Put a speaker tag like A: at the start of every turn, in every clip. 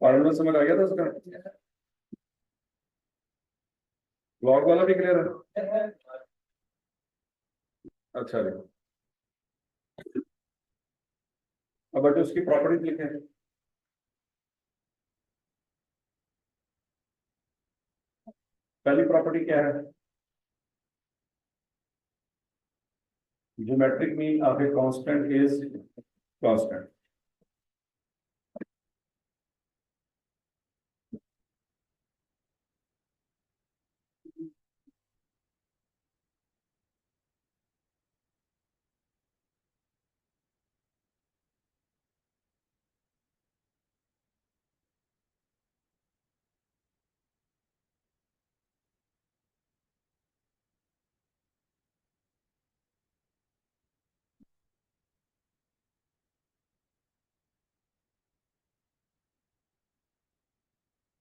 A: Formula समझ आ गया था उसका। लॉग वाला भी क्लियर है? अच्छा जी। अब बट उसकी प्रॉपर्टी लिखे। पहली प्रॉपर्टी क्या है? Geometric mean of a constant is constant.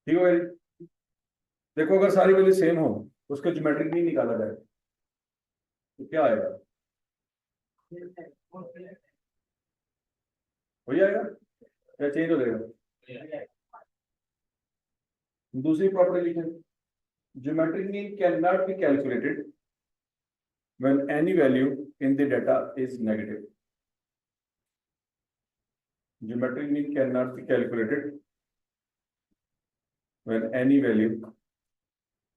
A: ठीक है भाई। देखो अगर सारी वैल्यू सेम हो उसका ज्योमेट्रिक मीन निकाला जाए तो क्या आएगा? हो जाएगा या चेंज हो जाएगा? दूसरी प्रॉपर्टी लिखें। Geometric mean can not be calculated when any value in the data is negative. Geometric mean cannot be calculated when any value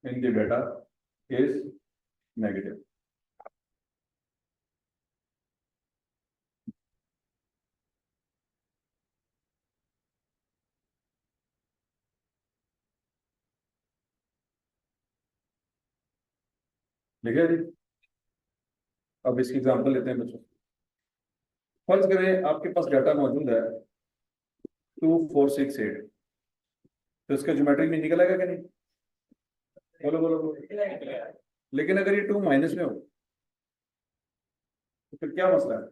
A: in the data is negative. ठीक है जी। अब इसकी एग्जांपल लेते हैं बच्चों। फर्ज करें आपके पास डाटा मौजूद है 2468, तो इसका ज्योमेट्रिक मीन निकलेगा कि नहीं? बोलो बोलो बोलो। लेकिन अगर ये 2 माइनस में हो तो फिर क्या मसला है?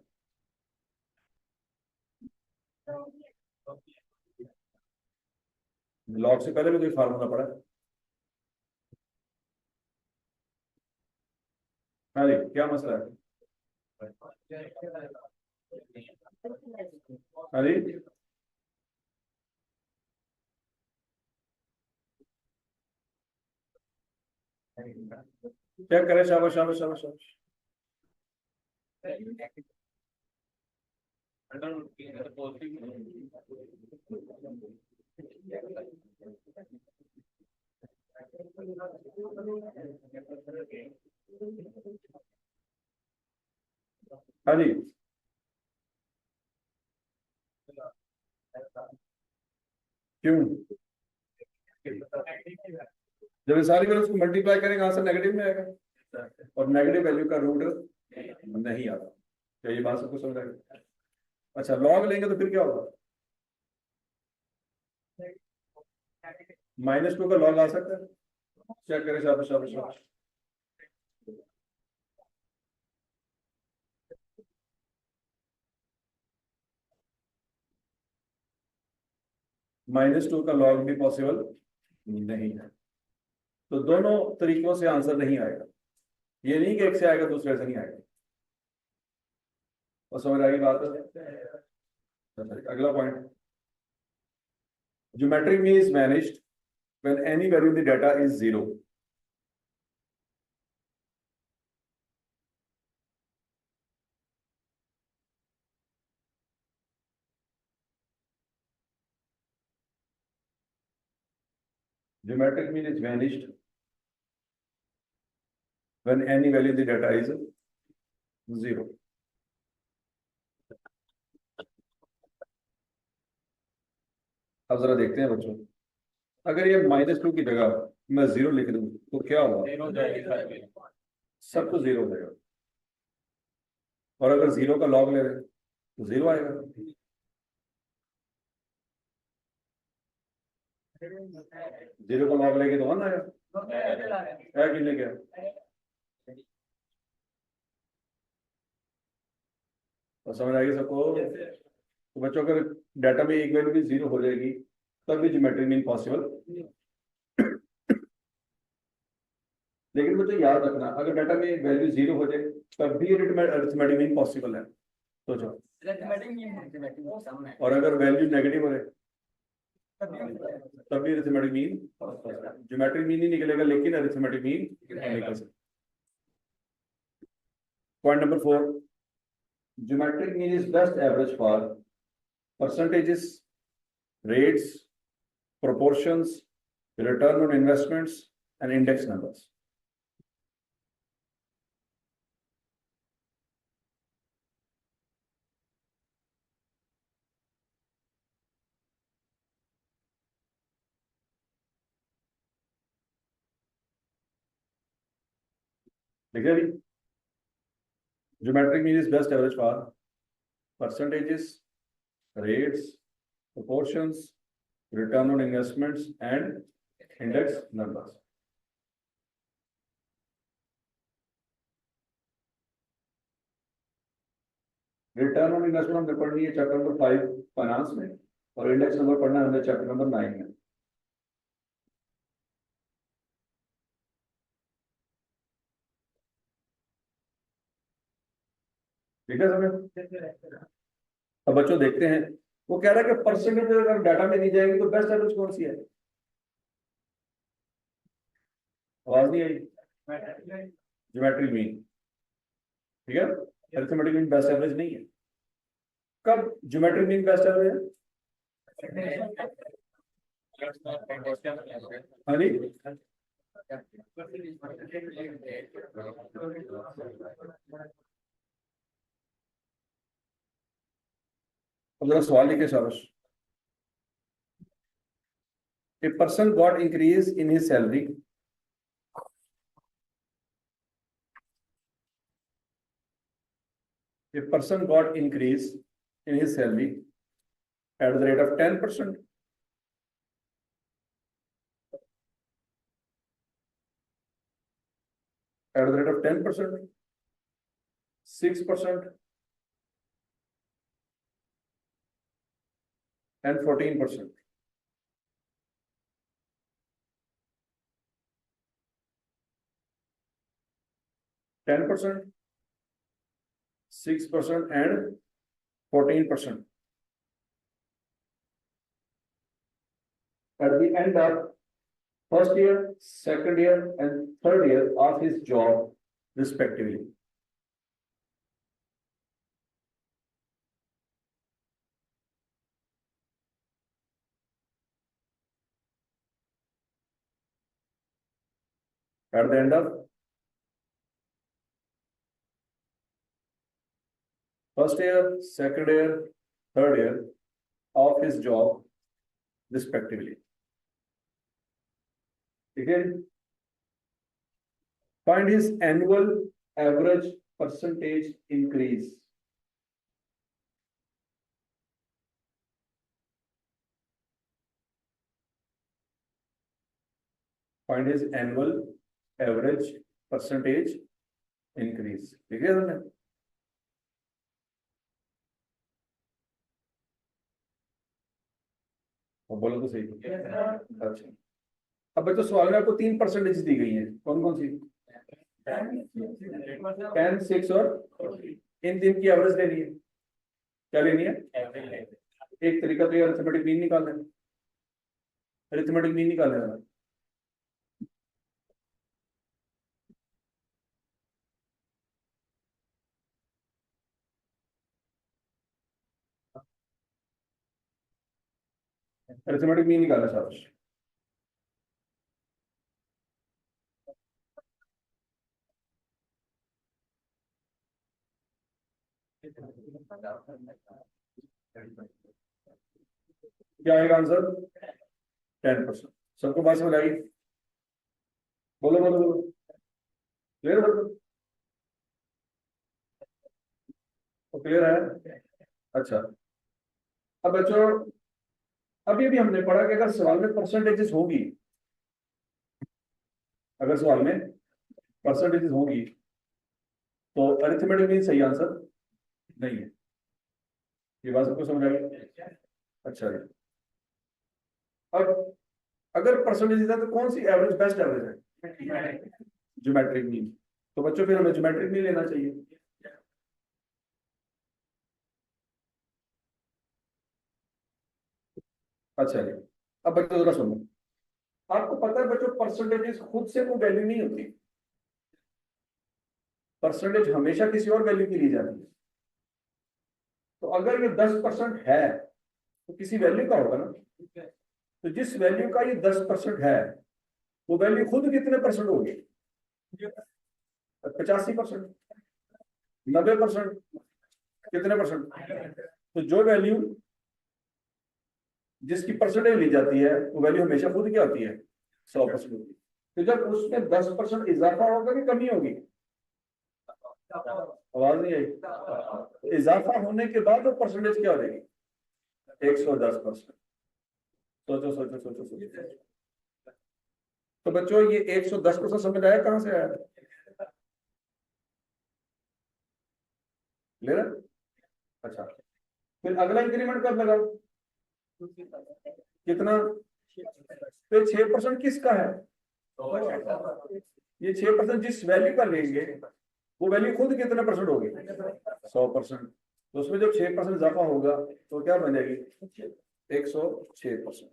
A: लॉग से पहले भी कोई फार्मूला पड़ा है? हाँ जी, क्या मसला है? हाँ जी। चेक करें। शाबाश शाबाश शाबाश शाबाश। हाँ जी। क्यों? जब ये सारी वैल्यूज को मल्टीप्लाई करेंगे आंसर नेगेटिव में आएगा और नेगेटिव वैल्यू का रूट नहीं आता। क्या ये बात सबको समझ आएगी? अच्छा, लॉग लेंगे तो फिर क्या होगा? -2 का लॉग आ सकता है? चेक करें। शाबाश शाबाश शाबाश। -2 का लॉग भी पॉसिबल नहीं है। तो दोनों तरीकों से आंसर नहीं आएगा। ये नहीं कि एक से आएगा दूसरे से नहीं आएगा। और समझ आएगी बात? अगला point. Geometric mean is managed when any value in the data is 0। Geometric mean is vanished when any value in the data is 0. अब जरा देखते हैं बच्चों, अगर ये -2 की जगह मैं 0 लिख दूं तो क्या होगा? सब कुछ 0 हो जाएगा। और अगर 0 का लॉग ले रहे तो 0 आएगा। 0 का लॉग लेके तो 1 आएगा। है कि नहीं? क्या तो समझ आएगी सबको? तो बच्चों अगर डाटा में एक वैल्यू भी 0 हो जाएगी तब भी ज्योमेट्रिक मीन पॉसिबल। लेकिन बच्चों याद रखना, अगर डाटा में वैल्यू 0 हो जाए तब भी अरिथमेटिक मीन पॉसिबल है। सोचो। और अगर वैल्यू नेगेटिव है तभी arithmetic mean, geometric mean he निकलेगा लेकिन अरिथमेटिक मीन निकल सकता। Point number 4, geometric mean is best average for percentages, rates, proportions, return on investments and index numbers. देखिए अभी geometric mean is best average for percentages, rates, proportions, return on investments and index numbers. Return on investment हमने पढ़नी है chapter number 5 finance में, और index number पढ़ना है हमें चैप्टर नंबर 9 में। ठीक है समझ। अब बच्चों देखते हैं, वो कह रहा है कि परसेंटेज अगर डाटा में दी जाएगी तो बेस्ट एवरेज कौन सी है? आवाज नहीं आई। ज्योमेट्रिक मीन, ठीक है, अरिथमेटिक मीन बेस्ट एवरेज नहीं है। कब ज्योमेट्रिक मीन बेस्ट एवरेज है? हाँ जी, अब जरा सवाल लिखे शाबाश। A person got increase in his salary. A person got increase in his salary at the rate of 10%, at the rate of 10%, 6%, and 14%. (10%), 6%, and 14%. At the end of first year, second year, and third year of his job, respectively. At the end of first year, second year, third year of his job, respectively. Again, find his annual average percentage increase. Find his annual average percentage increase. ठीक है हमने? बोलो तो सही। अच्छा, अब बच्चों सवाल में आपको 3 परसेंटेज दी गई है, कौन कौन सी? 10, 6 और इन 3 की एवरेज लेनी है। क्या लेनी है? एक तरीका तो ये अरिथमेटिक मीन निकालना है, अरिथमेटिक मीन निकालना है। अरिथमेटिक मीन निकालना शाबाश। क्या आएगा आंसर? 10%। सबको बात समझ आई? बोलो बोलो बोलो, क्लियर बोलो, तो क्लियर है? अच्छा, अब बच्चों अभी भी हमने पढ़ा कि अगर सवाल में परसेंटेजेस होगी, अगर सवाल में परसेंटेजेस होगी तो अरिथमेटिक मीन सही आंसर नहीं है। ये बात सबको समझ आई? अच्छा जी, अब अगर परसेंटेज है तो कौन सी एवरेज बेस्ट एवरेज है? Geometric mean. तो बच्चों फिर हमें ज्योमेट्रिक मीन लेना चाहिए। अच्छा जी, अब बच्चों जरा सुनो, आपको पता है बच्चों परसेंटेजेस खुद से कोई वैल्यू नहीं होती, परसेंटेज हमेशा किसी और वैल्यू की ली जाती है। तो अगर ये 10% है तो किसी वैल्यू का होगा ना, तो जिस वैल्यू का ये 10% है वो वैल्यू खुद कितने परसेंट होगी? 85%, 90%, कितने परसेंट? तो जो वैल्यू जिसकी परसेंटेज ली जाती है वो वैल्यू हमेशा खुद क्या होती है? 100% होती है। तो जब उसमें 10% इजाफा होगा कि कमी होगी? आवाज नहीं आई। इजाफा होने के बाद वो परसेंटेज क्या हो जाएगी? 110%। सोचो सोचो सोचो सोचो। तो बच्चों ये 110% समझ आया कहां से आया? ले रहा? अच्छा, फिर अगला इंक्रीमेंट कब लगा? कितना? तो 6% किसका है? ये 6% जिस वैल्यू का लेंगे वो वैल्यू खुद कितने परसेंट होगी? 100%। तो उसमें जब 6% इजाफा होगा तो क्या बनेगी? 106%।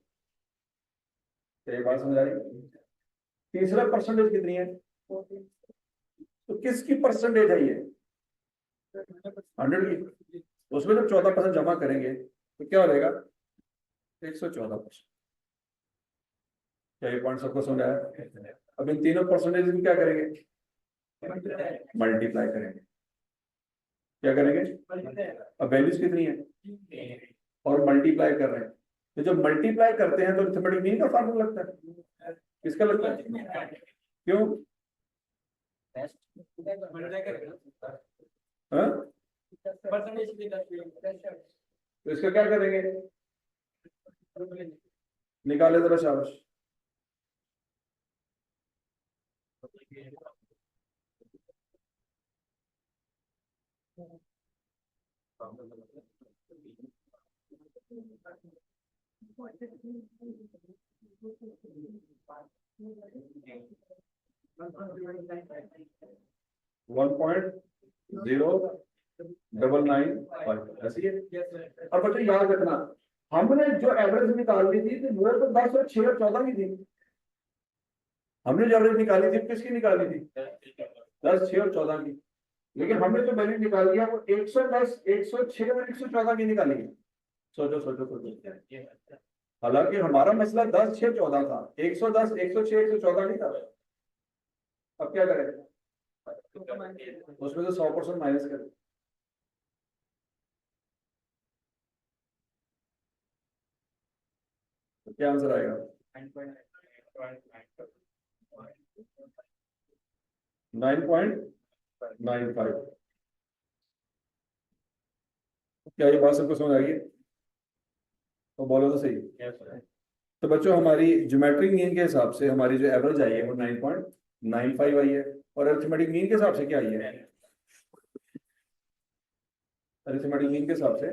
A: तो ये बात समझ आ रही? तीसरा परसेंटेज कितनी है? तो किसकी परसेंटेज है ये? 100 की। तो उसमें जब 14% जमा करेंगे तो क्या हो जाएगा? 114%। क्या ये पॉइंट सबको समझ आया? अब इन तीनों परसेंटेज में क्या करेंगे? मल्टीप्लाई करेंगे। क्या करेंगे? अब वैल्यूज कितनी है और मल्टीप्लाई कर रहे हैं, तो जब मल्टीप्लाई करते हैं तो अरिथमेटिक मीन का फार्मूला लगता है। किसका लगता है? क्यों? हाँ? तो इसका क्या करेंगे? निकाले जरा शाबाश। वन पॉइंट 0,995 ऐसी है। और बच्चों याद रखना, हमने जो एवरेज निकालनी थी तो वो तो 10 और 6 और 14 की थी। हमने जो एवरेज निकाली थी किसकी निकाली थी? 10, 6 और 14 की। लेकिन हमने जो वैल्यू निकाली है वो 110, 106 और 114 की निकाली है। सोचो सोचो सोचो। हालांकि हमारा मसला 10, 6, 14 था, 110, 106, 114 नहीं था। अब क्या करें? उसमें से 100% माइनस करें। तो क्या आंसर आएगा? 9.95। क्या ये बात सबको समझ आ गई? तो बोलो तो सही। तो बच्चों हमारी ज्योमेट्रिक मीन के हिसाब से हमारी जो एवरेज आई है वो 9.95 आई है, और अरिथमेटिक मीन के हिसाब से क्या आई है? अरिथमेटिक मीन के हिसाब से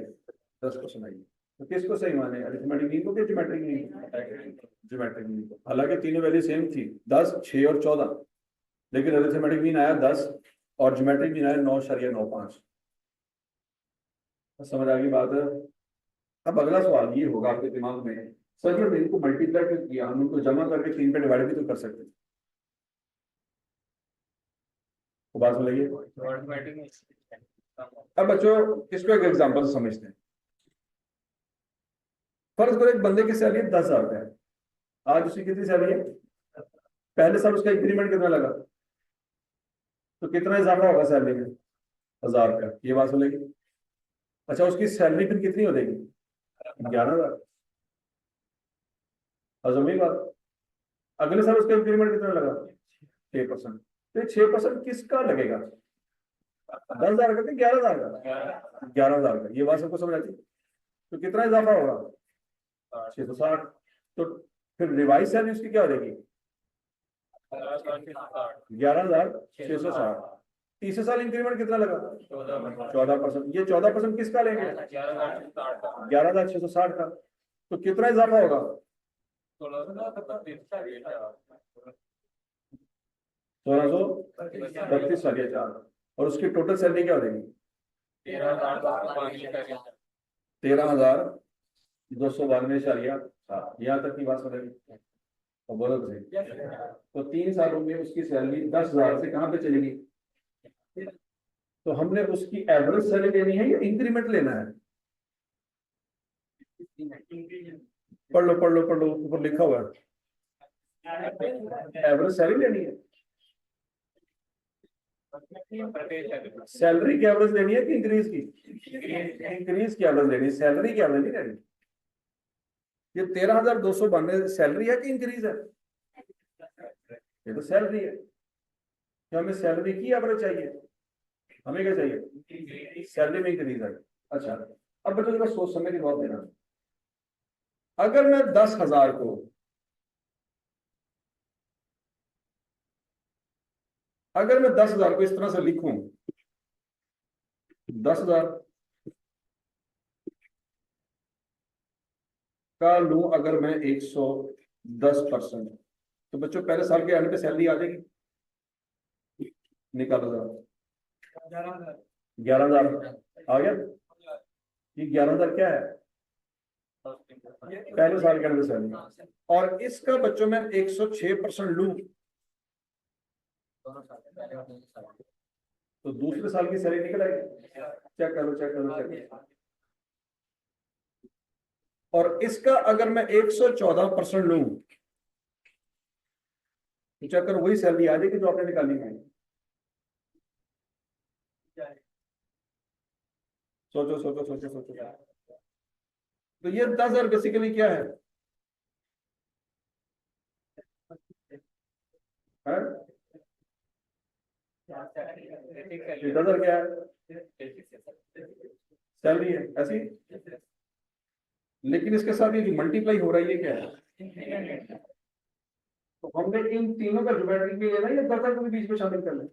A: 10% आई है। तो किसको सही माने, अरिथमेटिक मीन को कि ज्योमेट्रिक मीन को? ज्योमेट्रिक मीन को। हालांकि तीनों वैल्यू सेम थी, 10, 6 और 14, लेकिन अरिथमेटिक मीन आया 10 और ज्योमेट्रिक मीन आया 9.95। समझ आ गई बात है? अब अगला सवाल ये होगा आपके दिमाग में, सर जब इनको मल्टीप्लाई क्यों किया, हम इनको जमा करके 3 पे डिवाइड भी तो कर सकते हैं। तो बात समझिए। अब बच्चों इसको एक एग्जांपल से समझते हैं। फर्ज करो एक बंदे की सैलरी 10,000 है, आज उसकी कितनी सैलरी है? पहले साल उसका इंक्रीमेंट कितना लगा? तो कितना इजाफा होगा सैलरी में? 1,000 रुपया। ये बात सुनेगी। अच्छा, उसकी सैलरी फिर कितनी हो जाएगी? 11,000। हजम हुई बात? अगले साल उसका इंक्रीमेंट कितना लगा? 6%। तो 6% किसका लगेगा? 10,000 का कि 11,000 का? 11,000 का। ये बात सबको समझ आती है? तो कितना इजाफा होगा? 660। तो फिर रिवाइज सैलरी उसकी क्या हो जाएगी? 11,660। तीसरे साल इंक्रीमेंट कितना लगा? 14%। ये 14% किसका लेंगे? 11,660 का। तो कितना इजाफा होगा? 1632.4। और उसकी टोटल सैलरी क्या हो जाएगी? 13,000 292 यहाँ तक की बात समझेगी। और बोलो तो सही। तो 3 सालों में उसकी सैलरी 10,000 से कहाँ पे चलेगी? तो हमने उसकी एवरेज सैलरी लेनी है या इंक्रीमेंट लेना है? पढ़ लो ऊपर लिखा हुआ है, एवरेज सैलरी लेनी है। सैलरी की एवरेज लेनी है कि इंक्रीज की? इंक्रीज की एवरेज लेनी है, सैलरी की एवरेज नहीं लेनी। ये 13,292 सैलरी है कि इंक्रीज है? ये तो सैलरी है। तो हमें सैलरी की एवरेज चाहिए, हमें क्या चाहिए? सैलरी में इंक्रीज है। अच्छा, अब बच्चों जरा सोच समझ के जवाब देना। अगर मैं 10,000 को, अगर मैं 10,000 को इस तरह से लिखूं, 10,000 का लूं अगर मैं 110%, तो बच्चों पहले साल के एंड पे सैलरी आ जाएगी। निकालो जरा। 11,000 आ गया। ये 11,000 क्या है? पहले साल के एंड पे सैलरी। और इसका बच्चों में 106% लूं, तो दूसरे साल की सैलरी निकल आएगी। चेक करो चेक करो चेक करो। और इसका अगर मैं 114% लूं, तो चेक करो वही सैलरी आ जाएगी जो आपने निकाली है। सोचो सोचो सोचो सोचो। तो ये 10,000 बेसिकली क्या है? है? 10,000 क्या है? सैलरी है ऐसी। लेकिन इसके साथ ये जो मल्टीप्लाई हो रहा है ये क्या है? तो हमने इन तीनों का ज्योमेट्रिक भी लेना है या 10,000 को भी बीच में शामिल कर लें?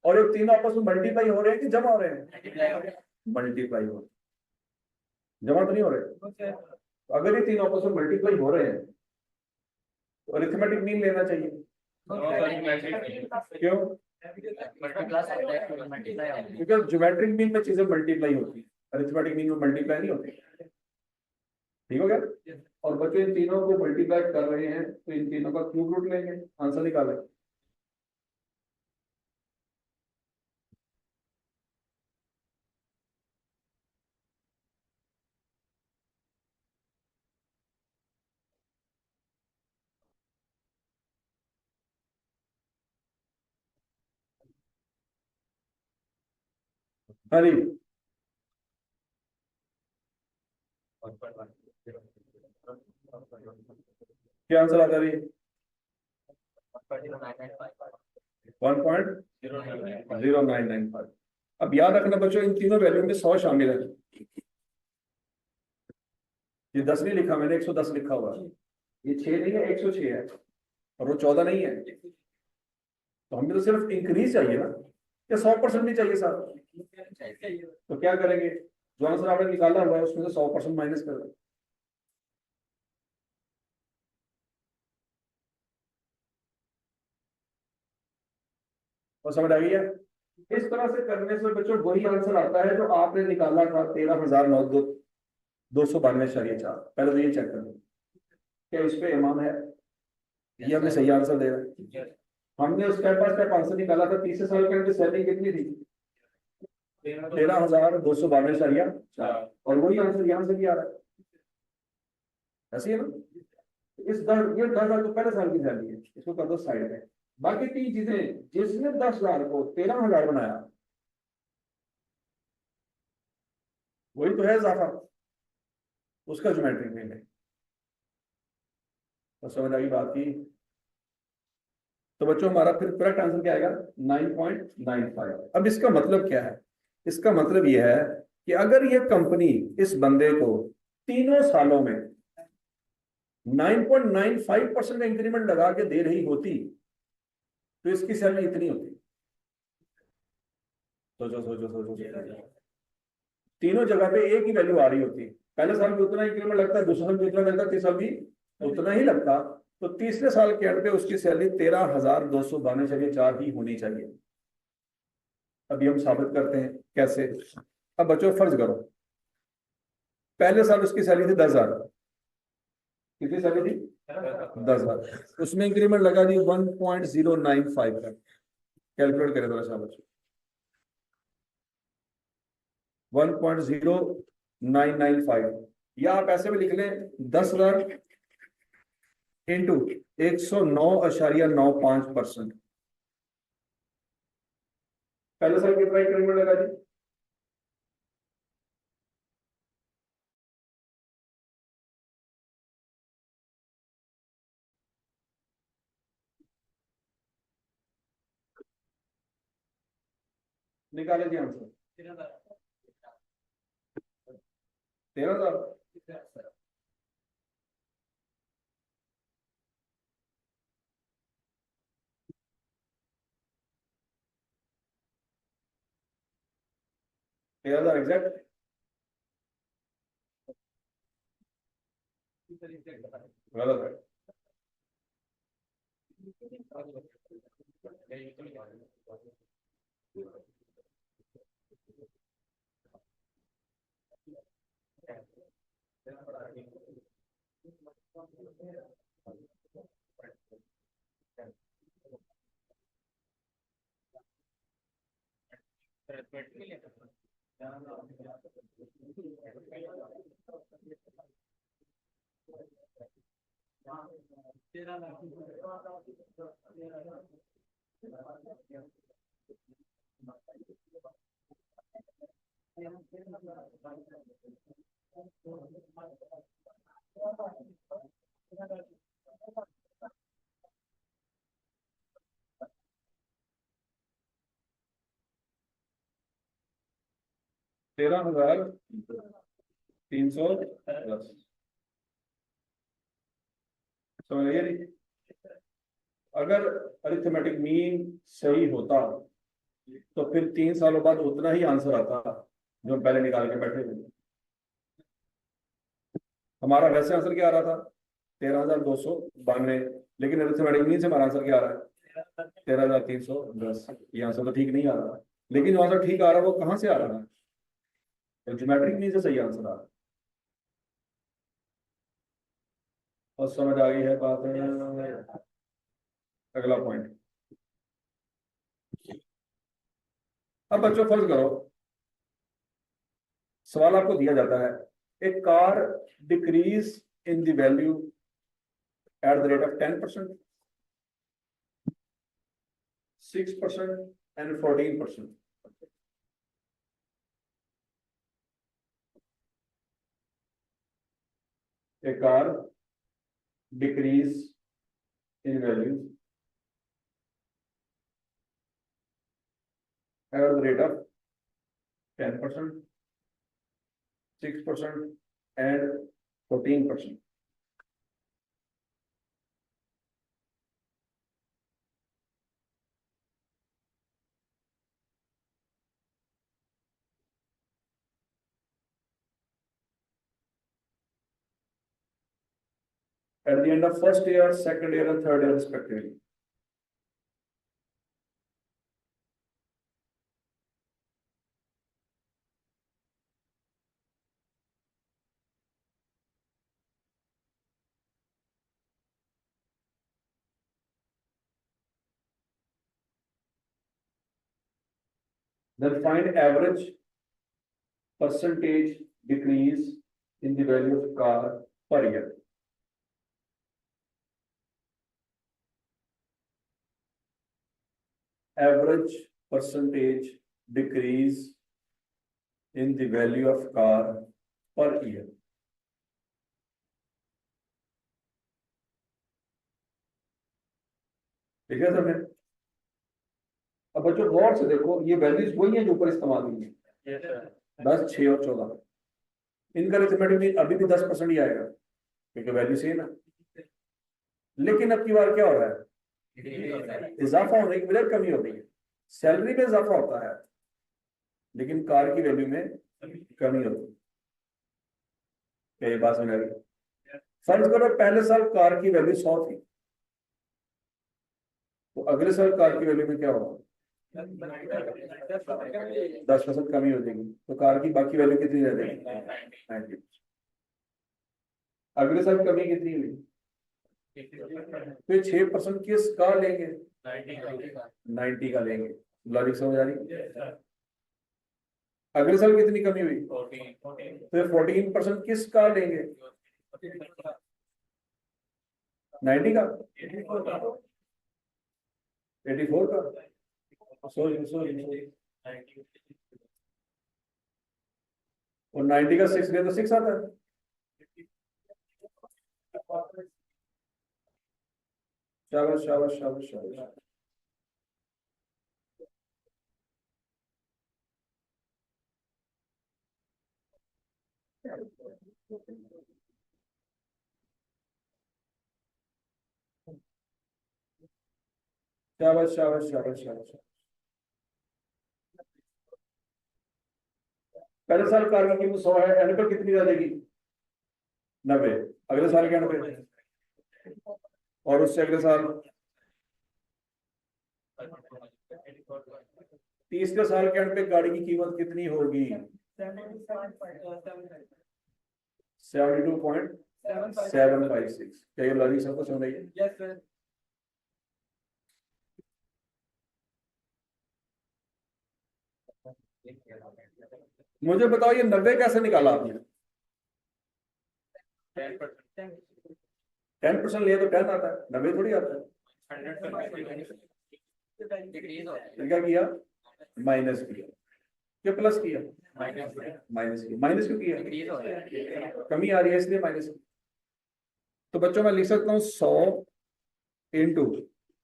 A: और ये तीनों आपस में मल्टीप्लाई हो रहे हैं कि जमा हो रहे हैं? मल्टीप्लाई हो रहे हैं, जमा तो नहीं हो रहे। तो अगर ये तीनों आपस में मल्टीप्लाई हो रहे हैं तो अरिथमेटिक मीन लेना चाहिए। क्यों? क्योंकि ज्योमेट्रिक मीन में चीजें मल्टीप्लाई होती है, अरिथमेटिक मीन में मल्टीप्लाई नहीं होती। ठीक हो गया? और बच्चे इन तीनों को मल्टीप्लाई कर रहे हैं तो इन तीनों का क्यूब रूट लेंगे, आंसर निकालें। हाँ जी, क्या आंसर आता है? 1.0995। अब याद रखना बच्चों इन तीनों वैल्यू में 100 शामिल है। ये 10 नहीं लिखा मैंने, 110 लिखा हुआ है। ये 6 नहीं है, 106 है। और वो 14 नहीं है। तो हमें तो सिर्फ इंक्रीज चाहिए ना, या 100% नहीं चाहिए साहब? तो क्या करेंगे? जो आंसर आपने निकाला हुआ है उसमें से 100% माइनस कर दें। और समझ आ गई है? इस तरह से करने से बच्चों वही आंसर आता है जो आपने निकाला था, 13,292.4। पहले तो ये चेक कर लो क्या इस पे ईमान है, ये हमें सही आंसर दे रहा है। हमने स्टेप बाय स्टेप आंसर निकाला था। तीसरे साल के अंदर सैलरी कितनी थी? 13,292.4। और वही आंसर यहाँ से भी आ रहा है, ऐसे ही है ना? इस दर ये 10,000 तो पहले साल की सैलरी है, इसको कर दो साइड में। बाकी 3 चीजें, जिसने 10,000 को 13,000 बनाया वही तो है इजाफा, उसका ज्योमेट्रिक मीन है। तो समझ आ गई बात की? तो बच्चों हमारा फिर करेक्ट आंसर क्या आएगा? 9.95। अब इसका मतलब क्या है? इसका मतलब यह है कि अगर ये कंपनी इस बंदे को तीनों सालों में 9.95% इंक्रीमेंट लगा के दे रही होती तो इसकी सैलरी इतनी होती। सोचो सोचो सोचो सोचो। तीनों जगह पे एक ही वैल्यू आ रही होती। पहले साल में उतना इंक्रीमेंट लगता है, दूसरे साल में उतना लगता है, तीसरे साल भी उतना ही लगता। तो तीसरे साल के एंड पे उसकी सैलरी 13,292.4 ही होनी चाहिए। अभी हम साबित करते हैं कैसे। अब बच्चों फर्ज करो पहले साल उसकी सैलरी थी 10,000। कितनी सैलरी थी? 10,000। उसमें इंक्रीमेंट लगा दी 1.095 का। कैलकुलेट करें थोड़ा सा बच्चों। 1.0995, या आप ऐसे भी लिख लें 10,000 इंटू 109.95%। पहले साल कितना इंक्रीमेंट लगा जी? निकाले जी आंसर। 13,000। 13,000 एग्जैक्ट। गलत है। तेरह हजार 310। समझ आइए नहीं? अगर अरिथमेटिक मीन सही होता तो फिर 3 सालों बाद उतना ही आंसर आता जो हम पहले निकाल के बैठे थे। हमारा वैसे आंसर क्या आ रहा था? 13,292। लेकिन अरिथमेटिक मीन से हमारा आंसर क्या आ रहा है? 13,310। ये आंसर तो ठीक नहीं आ रहा, लेकिन जो आंसर ठीक आ रहा है वो कहाँ से आ रहा है? तो ज्योमेट्रिक मीन से सही आंसर आ रहा है। और समझ आ गई है बात? अगला पॉइंट। अब बच्चों फर्ज करो सवाल आपको दिया जाता है, a car decrease in the value at the rate of 10%, 6% and 14%। A car decrease in value at the rate of 10%, 6% and 14%। At the end of first year, second year, and third year, respectively. Then find average percentage decrease in the value of car per year. Average percentage decrease in the value of car per year. ठीक है sir? अब बच्चों गौर से देखो, ये values वही है जो ऊपर इस्तेमाल हुई है, 10, 6 और 14। इनका अरिथमेटिक अभी भी 10% ही आएगा क्योंकि वैल्यू सेम है। लेकिन अब की बार क्या हो रहा है? इजाफा होने की बजाय कमी हो रही है। सैलरी में इजाफा होता है लेकिन कार की वैल्यू में कमी होती है। क्या ये बात समझ आ गई? फर्ज करो पहले साल कार की वैल्यू 100 थी, तो अगले साल कार की वैल्यू में क्या होगा? 10% कमी हो जाएगी, तो कार की बाकी वैल्यू कितनी रह जाएगी? 90। अगले साल कमी कितनी हुई? तो 6% किस का लेंगे? 90 का लेंगे। लॉजिक समझ आ रही? अगले साल कितनी कमी हुई? तो 14% किस का लेंगे? 90 का, 84 का, सॉरी और 90 का 6 ले तो 6 आता है। शाबाश शाबाश शाबाश शाबाश। शाबाश शाबाश शाबाश शाबाश। पहले साल कार की कीमत 100 है, एंड पर कितनी रहेगी? 90। अगले साल के एंड पे और उससे अगले साल 30 साल के एंड पे गाड़ी की कीमत कितनी होगी? 72.756। क्या ये लॉजिक सबको समझ आई है? मुझे बताओ ये 90 कैसे निकाला आपने? 10% लिया तो 10 आता है, 90 थोड़ी आता है। तो क्या किया? माइनस किया। क्या प्लस किया? माइनस किया। माइनस क्यों किया? कमी आ रही है इसलिए माइनस किया। तो बच्चों मैं लिख सकता हूँ 100 इंटू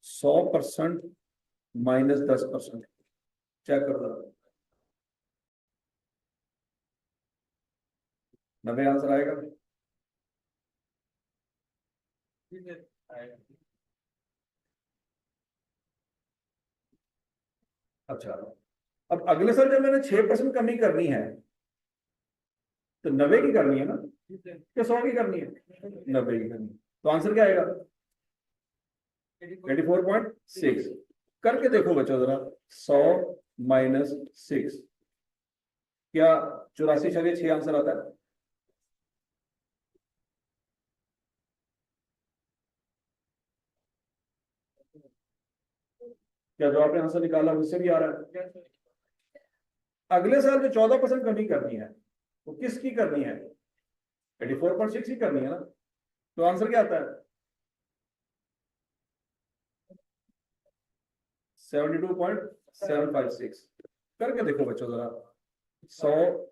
A: 100% माइनस 10%। चेक कर दो, 90 आंसर आएगा। अच्छा, अब अगले साल जब मैंने 6% कमी करनी है तो 90 की करनी है ना, क्या 100 की करनी है? 90 की करनी है। तो आंसर क्या आएगा? 84.6। करके देखो बच्चों जरा, 100 माइनस 6, क्या 84.6 आंसर आता है? क्या जो आपने आंसर निकाला उससे भी आ रहा है? अगले साल जो 14% कमी करनी है वो किसकी करनी है? 84.6 की करनी है ना। तो आंसर क्या आता है? 72.756। करके देखो बच्चों जरा, 100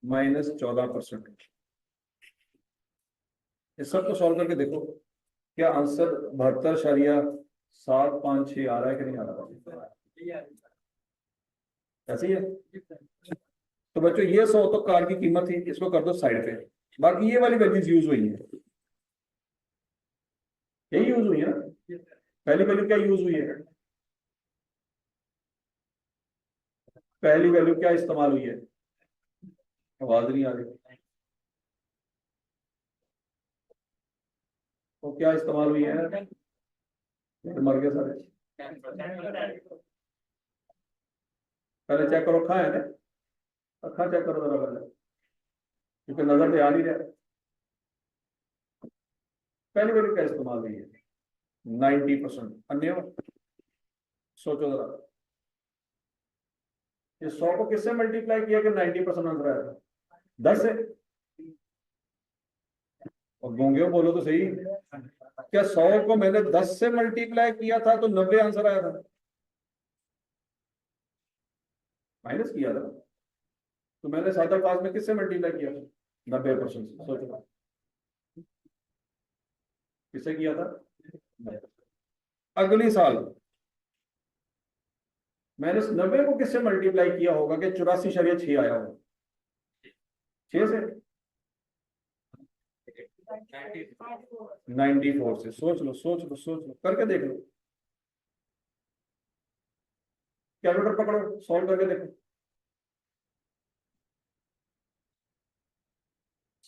A: माइनस 14%, इस सब को सॉल्व करके देखो, क्या आंसर 72.756 आ रहा है कि नहीं आ रहा? ऐसे ही है। तो बच्चों ये 100 तो कार की कीमत थी, इसको कर दो साइड पे। बाकी ये वाली वैल्यूज यूज हुई है, यही यूज हुई है ना। पहली वैल्यू क्या यूज हुई है? पहली वैल्यू क्या इस्तेमाल हुई है? आवाज नहीं आ रही। तो क्या इस्तेमाल हुई है? मर गए सारे। पहले चेक करो, अखा है ना, अखा चेक करो जरा पहले, क्योंकि नजर पे आ नहीं रहा। पहली वैल्यू क्या इस्तेमाल हुई है? 90%। अन्य सोचो जरा, ये 100 को किससे मल्टीप्लाई किया कि 90% आंसर आया? 10 से। और गूंगे हो बोलो तो सही, क्या 100 को मैंने 10 से मल्टीप्लाई किया था तो 90 आंसर आया था? माइनस किया था। तो मैंने सादा पास में किससे मल्टीप्लाई किया था? 90% से। सोचो किससे किया था? अगले साल मैंने 90 को किससे मल्टीप्लाई किया होगा कि 84.6 आया होगा? 6 से। 94 से। सोच लो सोच लो सोच लो, करके देख लो। कैलकुलेटर पकड़ो, सॉल्व करके देखो।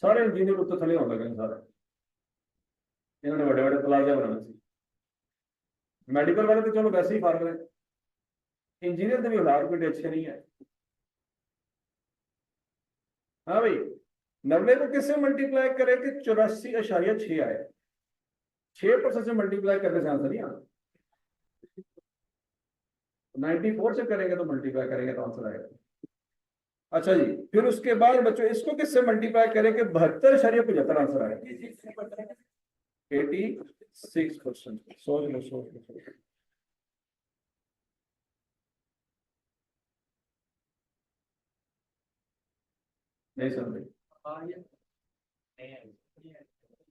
A: सारे इंजीनियर उत्तर थले होने लगे सारे, इन्होंने बड़े बड़े प्लाजा बनाने से। मेडिकल वाले तो चलो वैसे ही फार्म है, इंजीनियर के भी हालात कोई अच्छे नहीं है। हाँ भाई, 90 को किससे मल्टीप्लाई करें कि 84.6 आए। 6% से मल्टीप्लाई करने से आंसर नहीं आना। 94 से करेंगे तो मल्टीप्लाई करेंगे तो आंसर आएगा। अच्छा जी, फिर उसके बाद बच्चों इसको किससे मल्टीप्लाई करें कि 72.75 आंसर आएगा। 86%। सोच लो सोच लो। नहीं समझे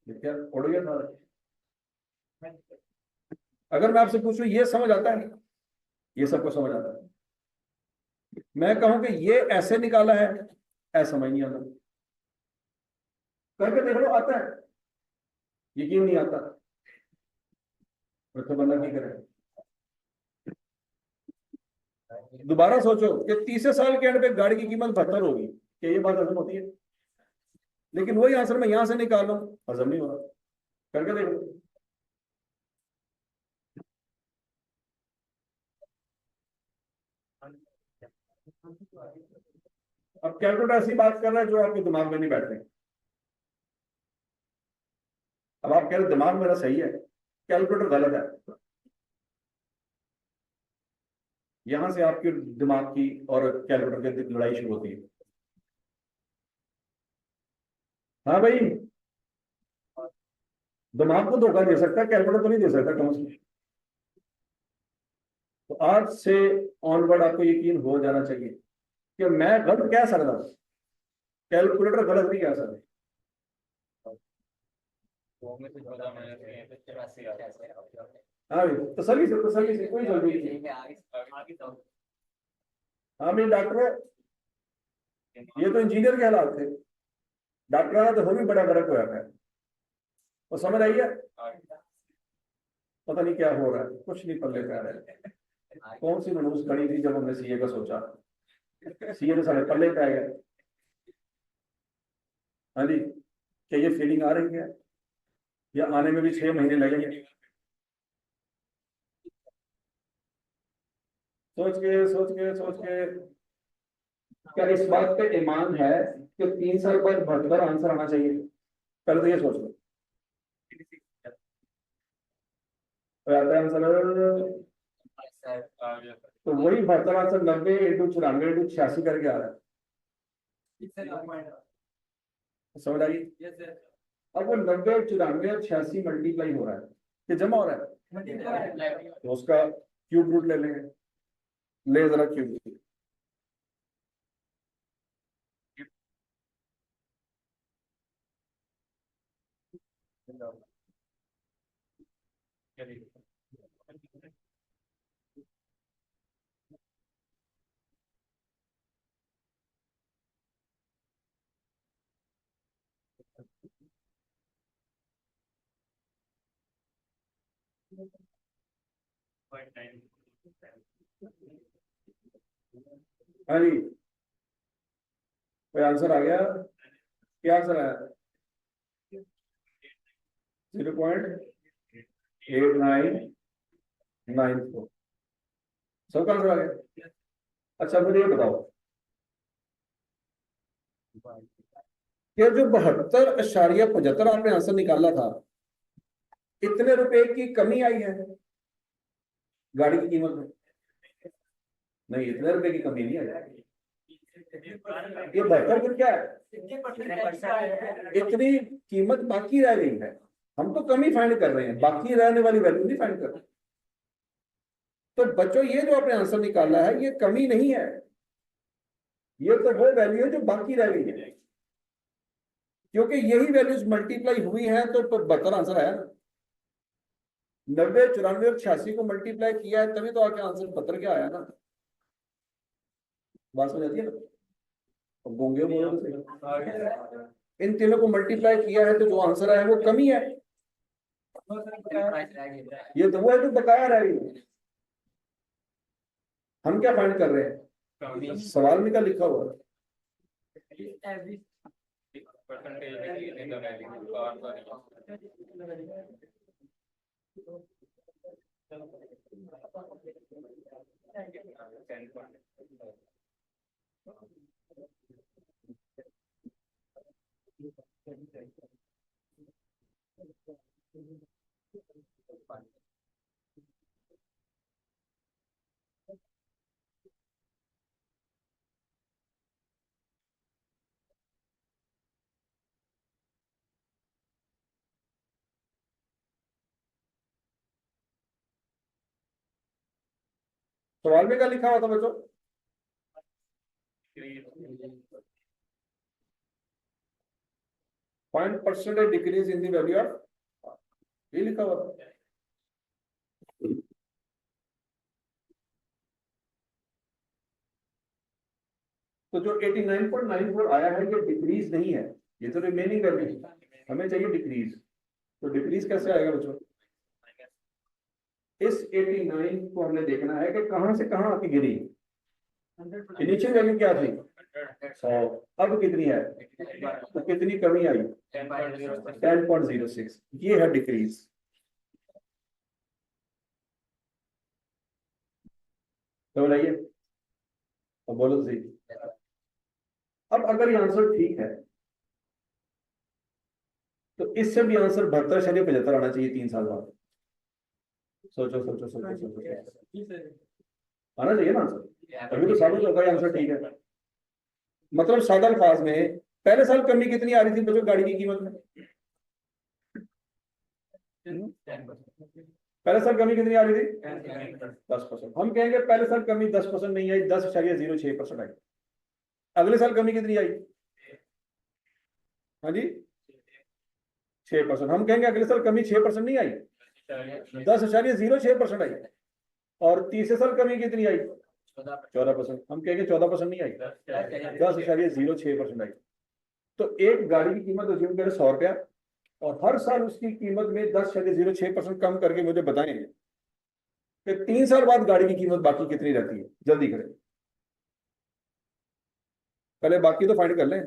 A: क्या उड़ गया था। अगर मैं आपसे पूछूं ये समझ आता है, ये सबको समझ आता है, मैं कहूं कि ये ऐसे निकाला है, ऐसा समझ नहीं आता। करके देख लो आता है, यकीन नहीं आता तो बंदा नहीं करे। दोबारा सोचो कि 30 साल के एंड पे गाड़ी की कीमत 72 होगी, क्या ये बात हजम होती है? लेकिन वही आंसर मैं यहां से निकाल रहा हूं, हजम नहीं हो रहा। करके देख लो। अब कैलकुलेटर ऐसी बात कर रहा है जो आपके दिमाग में नहीं बैठ रहे। अब आप कह रहे दिमाग मेरा सही है, कैलकुलेटर गलत है। यहां से आपके दिमाग की और कैलकुलेटर की लड़ाई शुरू होती है। हाँ भाई, दिमाग को धोखा दे सकता है, कैलकुलेटर तो नहीं दे सकता कम से कम। तो आज से ऑनवर्ड आपको यकीन हो जाना चाहिए कि मैं गलत कह सकता, कैलकुलेटर गलत नहीं कह सकता। हाँ भाई, तसल्ली से कोई जल्दी नहीं। हाँ भाई डॉक्टर, ये तो इंजीनियर के हालात थे, डॉक्टर का तो हो भी बड़ा फर्क हो जाता है। वो समझ आई है, पता नहीं क्या हो रहा है, कुछ नहीं पल्ले पै रहा है। कौन सी मनूस खड़ी थी जब हमने सीए का सोचा, सीए तो सारे पल्ले पे आ गए। हाँ जी, क्या ये फीलिंग आ रही है या आने में भी 6 महीने लगेंगे? सोच के क्या इस बात पे ईमान है कि 3 साल बाद बढ़कर आंसर आना चाहिए? पहले तो ये सोच लो। तो आता है आंसर, तो वही बढ़कर आंसर 90 × 94 × 86 करके आ रहा है। समझ आई? अब वो 90 × 94 × 86 मल्टीप्लाई हो रहा है कि जमा हो रहा है, तो उसका क्यूब रूट ले लेंगे। ले जरा क्यूब। हाँ जी, कोई आंसर आ गया? क्या आंसर आया? 0.8994। सबका आंसर आ गया। अच्छा मुझे ये बताओ कि जो 72.75 आपने आंसर निकाला था, कितने रुपए की कमी आई है गाड़ी की कीमत में? नहीं, इतने रुपए की कमी नहीं आई। ये 72 फिर क्या है? इतनी कीमत बाकी रह गई है। हम तो कमी फाइंड कर रहे हैं, बाकी रहने वाली वैल्यू नहीं फाइंड कर रहे। तो बच्चों ये जो आपने आंसर निकाला है ये कमी नहीं है, ये तो वो वैल्यू है जो बाकी रह गई है। क्योंकि यही वैल्यूज मल्टीप्लाई हुई है तो 72 आंसर आया ना। 90 94 और 86 को मल्टीप्लाई किया है तभी तो आके आंसर 72 क्या आया ना। बात समझ आती है ना? अब गूंगे बोलो तो सही। इन तीनों को मल्टीप्लाई किया है तो जो आंसर आया वो कमी है। ये तो वो है जो बकाया रह गई है। हम क्या फाइंड कर रहे हैं? सवाल में क्या लिखा हुआ है? सवाल में क्या लिखा हुआ था बच्चों? Find percentage decrease in the value of, ये लिखा हुआ था। तो जो 89.94 आया है ये डिक्रीज नहीं है, ये तो रिमेनिंग वैल्यू है, हमें चाहिए डिक्रीज। तो डिक्रीज कैसे आएगा बच्चों? इस 89 को हमने देखना है कि कहां से कहां आके गिरी। इनिशियल वैल्यू क्या थी? 100। अब कितनी है? तो कितनी कमी आई? 10.06। ये है डिक्रीज। तो बताइए, अब बोलो तो सही। अब अगर ये आंसर ठीक है तो इससे भी आंसर 72.75 आना चाहिए 3 साल बाद। सोचो सोचो सोचो सोचो, आना चाहिए ना आंसर, अभी तो साबित होगा ये आंसर ठीक है। मतलब सादा अल्फाज में पहले साल कमी कितनी आ रही थी बच्चों गाड़ी की कीमत में? पहले साल कमी कितनी आ रही थी? 10%। हम कहेंगे पहले साल कमी 10% नहीं आई, 10.06% आई। अगले साल कमी कितनी आई? हाँ जी, 6%। हम कहेंगे अगले साल कमी 6% नहीं आई, 10.06% आई। और तीसरे साल कमी कितनी आई? 14%। हम कहेंगे 14% नहीं आई, 10.06% आई। तो एक गाड़ी की कीमत अज्यूम करें 100 रुपया, और हर साल उसकी कीमत में 10.06% कम करके मुझे बताएं कि 3 साल बाद गाड़ी की कीमत बाकी कितनी रहती है। जल्दी करें, पहले बाकी तो फाइंड कर लें।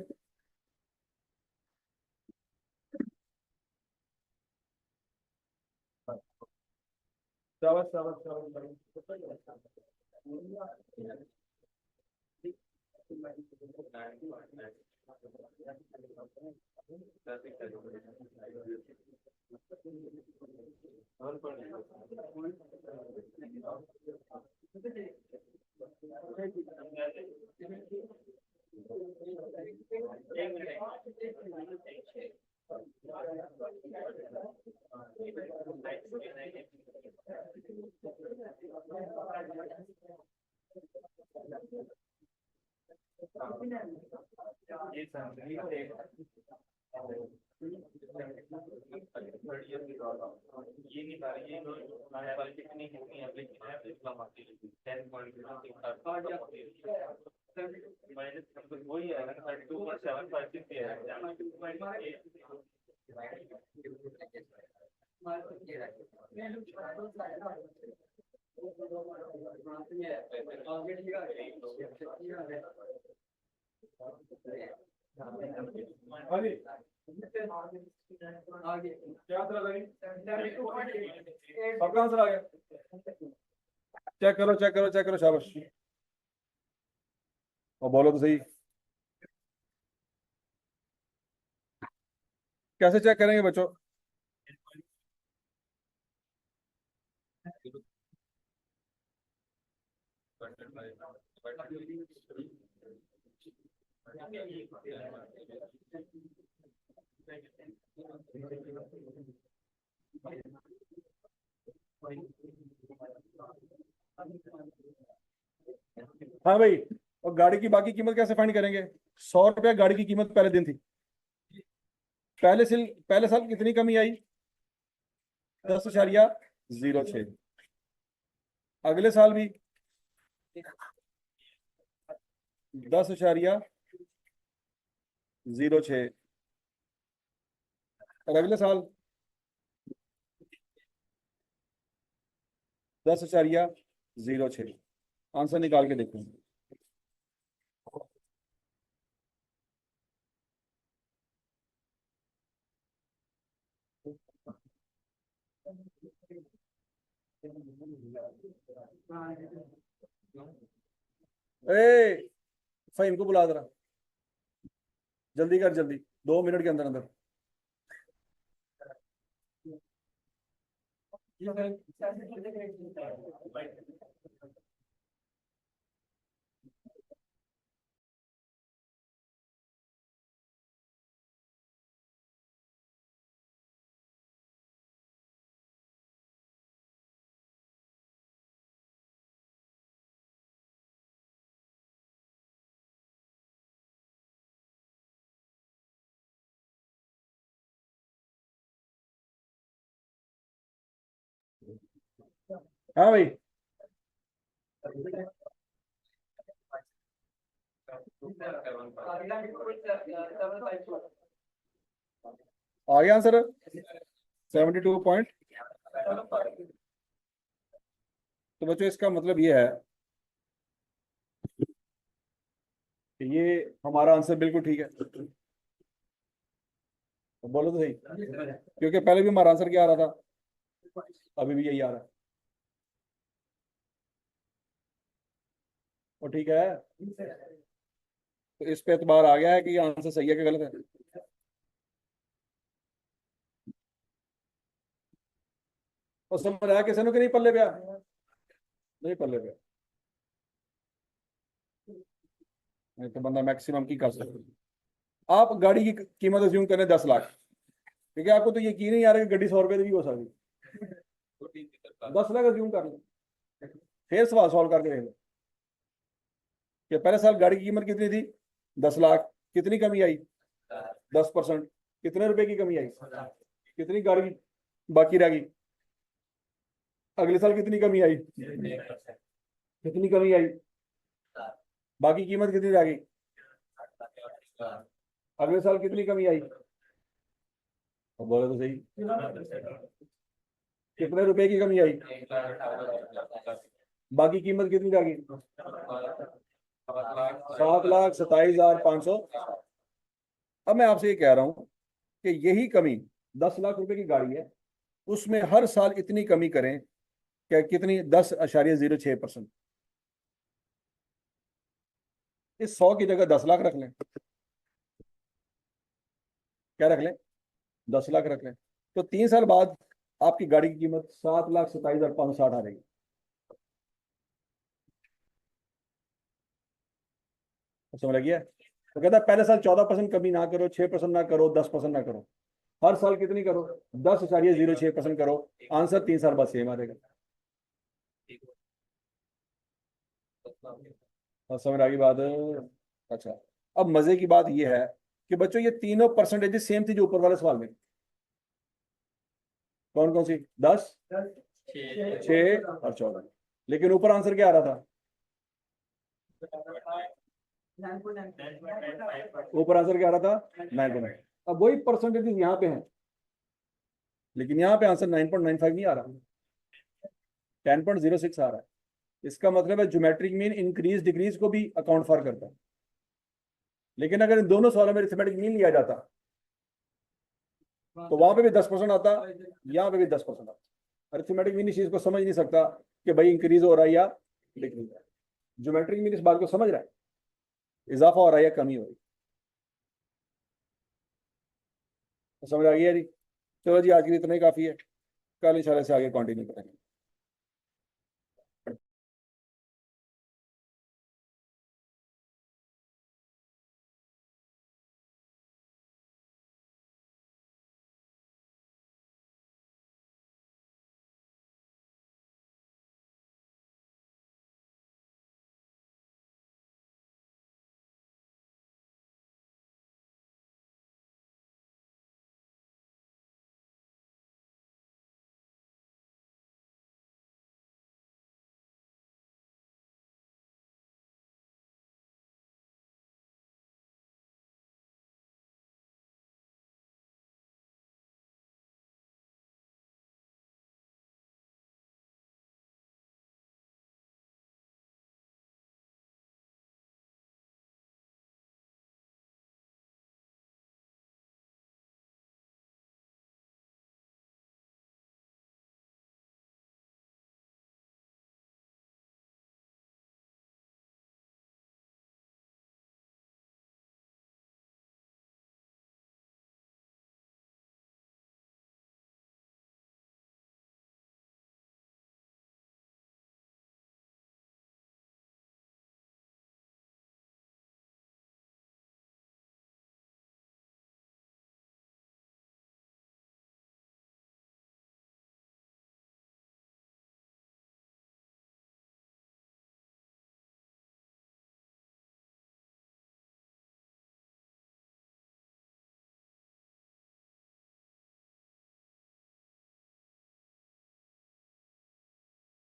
A: शाबाश शाबाश शाबाश। क्या आंसर आ गया? आपका आंसर आ गया? चेक करो चेक करो चेक करो, शाबाश। और बोलो तो सही, कैसे चेक करेंगे बच्चों? हाँ भाई, और गाड़ी की बाकी कीमत कैसे फाइंड करेंगे? 100 रुपया गाड़ी की कीमत पहले दिन थी, पहले साल कितनी कमी आई? 10.06। अगले साल भी 10.06। और अगले साल 10.06। आंसर निकाल के देखो। ए, फहीम को बुला जरा, जल्दी कर जल्दी, 2 मिनट के अंदर अंदर। हाँ भाई, आ गया आंसर 72 पॉइंट। तो बच्चों इसका मतलब ये है कि ये हमारा आंसर बिल्कुल ठीक है। तो बोलो तो सही, क्योंकि पहले भी हमारा आंसर क्या आ रहा था, अभी भी यही आ रहा है। और ठीक है, तो इस पे एतबार आ गया है कि ये आंसर सही है कि गलत है। और समझ आया किसी ने कि नहीं पल्ले पे नहीं पल्ले पे, नहीं तो बंदा मैक्सिमम की कर सकता। आप गाड़ी की कीमत अज्यूम करें 10 लाख, ठीक है, आपको तो यकीन नहीं आ रहा कि गड्डी 100 रुपए की भी हो सकती। 10 लाख अज्यूम कर लो, फिर सवाल सॉल्व करके देख लो कि पहले साल गाड़ी की कीमत कितनी थी, 10 लाख, कितनी कमी आई, 10%, कितने रुपए की कमी आई, कितनी गाड़ी बाकी रह गई, अगले साल कितनी कमी आई, कितनी कमी आई, बाकी कीमत कितनी रह गई, अगले साल कितनी कमी आई। अब बोले तो सही, कितने रुपए की कमी आई, बाकी कीमत कितनी रह गई, 7,27,500। अब मैं आपसे ये कह रहा हूं कि यही कमी 10 लाख रुपए की गाड़ी है, उसमें हर साल इतनी कमी करें, क्या कितनी, 10.06%। इस 100 की जगह 10 लाख रख लें, क्या रख लें, 10 लाख रख लें, तो 3 साल बाद आपकी गाड़ी की कीमत 7,27,560 आ जाएगी। समझ लगी है? तो कहता है पहले साल 14% कमी ना करो, 6% ना करो, 10% ना करो, हर साल कितनी करो, 10.06% करो, आंसर 3 साल बाद सेम आ जाएगा। और समझ आ गई बात? अच्छा, अब मजे की बात यह है कि बच्चों ये तीनों परसेंटेज सेम थी जो ऊपर वाले सवाल में। कौन कौन सी? 10, 6 और 14। लेकिन ऊपर आंसर क्या आ रहा था, ऊपर आंसर क्या आ रहा था, 9.9। अब वही परसेंटेज यहाँ पे हैं, लेकिन यहाँ पे आंसर 9.95 नहीं आ रहा, 10.06 आ रहा है। इसका मतलब है ज्योमेट्रिक मीन इंक्रीज डिक्रीज को भी अकाउंट फॉर करता है। लेकिन अगर इन दोनों सवालों में अरिथमेटिक मीन लिया जाता तो वहां पे भी 10% आता, यहाँ पे भी 10% आता। अरिथमेटिक मीन इस चीज को समझ नहीं सकता कि भाई इंक्रीज हो रहा है या डिक्रीज हो रहा है। ज्योमेट्रिक मीन इस बात को समझ रहा है, इजाफा हो रहा है या कमी हो रही है। तो समझ आ गई है जी? चलो जी, आज के लिए इतना ही काफी है, कल इंशाल्लाह से आगे कंटिन्यू करेंगे।